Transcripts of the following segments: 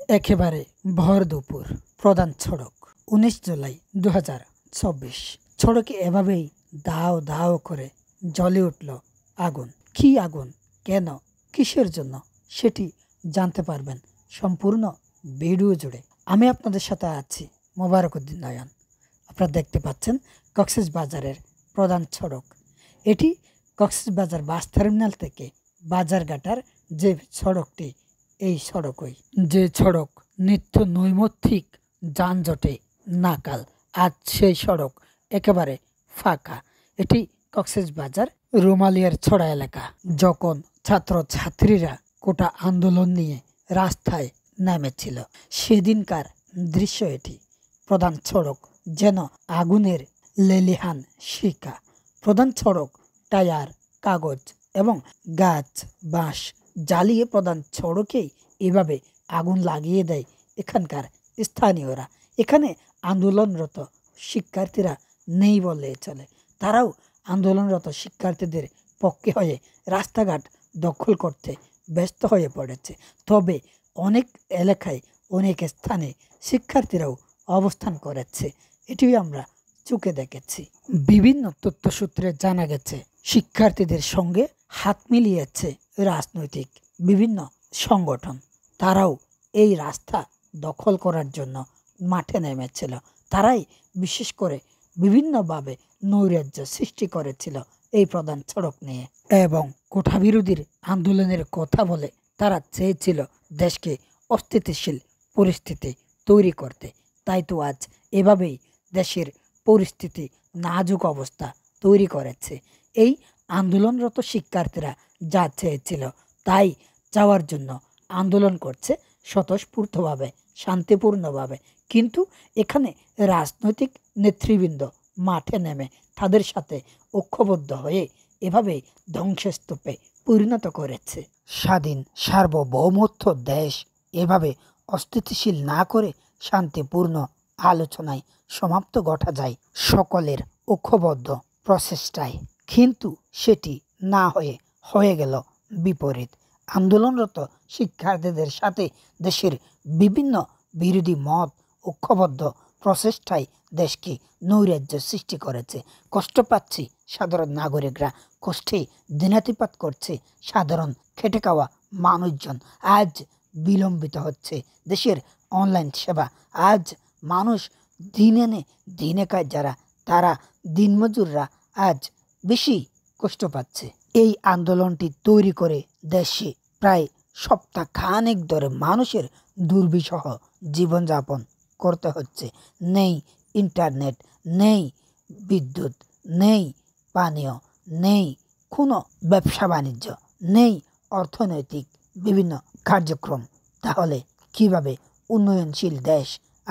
একেবারে ভর দুপুর প্রধান সড়ক ১৯ জুলাই ২০২৪। সড়কে এভাবেই দাও দাও করে জ্বলে উঠল আগুন। কি আগুন, কেন, কিসের জন্য সেটি জানতে পারবেন সম্পূর্ণ ভিডিও জুড়ে। আমি আপনাদের সাথে আছি মোবারকুদ্দিন নয়ন। আপনারা দেখতে পাচ্ছেন কক্সবাজারের প্রধান সড়ক। এটি কক্সবাজার বাস টার্মিনাল থেকে বাজারঘাটার যে সড়কটি, এই সড়কই যে সড়ক নিত্য নৈমিত্তিক যানজটে নাকাল, আজ সেই সড়ক একেবারে ফাঁকা। এটি কক্সবাজার রুমালিয়ার ছড়া এলাকা। যখন ছাত্রছাত্রীরা কোটা আন্দোলন নিয়ে রাস্তায় নেমেছিল, সেদিনকার দৃশ্য এটি। প্রধান সড়ক যেন আগুনের লেলিহান শিখা। প্রধান সড়ক টায়ার, কাগজ এবং গাছ বাঁশ জ্বালিয়ে প্রধান সড়কেই এভাবে আগুন লাগিয়ে দেয় এখানকার স্থানীয়রা। এখানে আন্দোলনরত শিক্ষার্থীরা নেই বললে চলে। তারাও আন্দোলনরত শিক্ষার্থীদের পক্ষে হয়ে রাস্তাঘাট দখল করতে ব্যস্ত হয়ে পড়েছে। তবে অনেক এলাকায়, অনেক স্থানে শিক্ষার্থীরাও অবস্থান করেছে, এটিও আমরা চোখে দেখেছি। বিভিন্ন তথ্যসূত্রে জানা গেছে শিক্ষার্থীদের সঙ্গে হাত মিলিয়েছে রাজনৈতিক বিভিন্ন সংগঠন। তারাও এই রাস্তা দখল করার জন্য মাঠে নেমেছিল। তারাই বিশেষ করে বিভিন্নভাবে নৈরাজ্য সৃষ্টি করেছিল এই প্রধান সড়ক নিয়ে, এবং কোটা বিরোধীর আন্দোলনের কথা বলে তারা চেয়েছিল দেশকে অস্থিতিশীল পরিস্থিতি তৈরি করতে। তাই তো আজ এভাবেই দেশের পরিস্থিতি নাজুক অবস্থা তৈরি করেছে। এই আন্দোলনরত শিক্ষার্থীরা যা চেয়েছিল তাই চাওয়ার জন্য আন্দোলন করছে স্বতঃস্ফূর্তভাবে, শান্তিপূর্ণভাবে। কিন্তু এখানে রাজনৈতিক নেতৃবৃন্দ মাঠে নেমে তাদের সাথে ঐক্যবদ্ধ হয়ে এভাবেই ধ্বংসস্তূপে পরিণত করেছে। স্বাধীন সার্বভৌমত্ব দেশ এভাবে অস্থিতিশীল না করে শান্তিপূর্ণ আলোচনায় সমাপ্ত ঘটা যায় সকলের ঐক্যবদ্ধ প্রচেষ্টায়। কিন্তু সেটি না হয়ে গেল বিপরীত। আন্দোলনরত শিক্ষার্থীদের সাথে দেশের বিভিন্ন বিরোধী মত ঐক্যবদ্ধ প্রচেষ্টায় দেশকে নৈরাজ্য সৃষ্টি করেছে। কষ্ট পাচ্ছি সাধারণ নাগরিকরা, কষ্টে দিনাতিপাত করছে সাধারণ খেটে খাওয়া মানুষজন। আজ বিলম্বিত হচ্ছে দেশের অনলাইন সেবা। আজ মানুষ দিনে কাজ যারা, তারা দিনমজুররা আজ বেশি কষ্ট পাচ্ছে। এই আন্দোলনটি তৈরি করে দেশে প্রায় সপ্তাহ খানেক ধরে মানুষের দুর্বিষহ জীবনযাপন করতে হচ্ছে। নেই ইন্টারনেট, নেই বিদ্যুৎ, নেই পানীয়, নেই কোনো ব্যবসা বাণিজ্য, নেই অর্থনৈতিক বিভিন্ন কার্যক্রম। তাহলে কিভাবে উন্নয়নশীল দেশ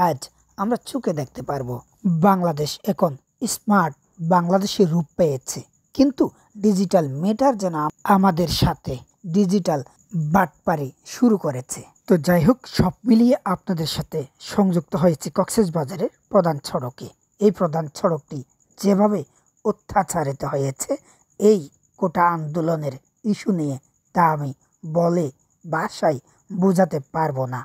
আজ আমরা চোখে দেখতে পারবো? বাংলাদেশ এখন স্মার্ট বাংলাদেশের রূপ পেয়েছে, কিন্তু ডিজিটাল মিটার যেন আমাদের সাথে ডিজিটাল বাটপারি শুরু করেছে। তো যাই হোক, সব মিলিয়ে আপনাদের সাথে সংযুক্ত হয়েছে কক্সবাজারের প্রধান সড়কে। এই প্রধান সড়কটি যেভাবে অত্যাচারিত হয়েছে এই কোটা আন্দোলনের ইস্যু নিয়ে, তা আমি বলে ভাষায় বোঝাতে পারবো না।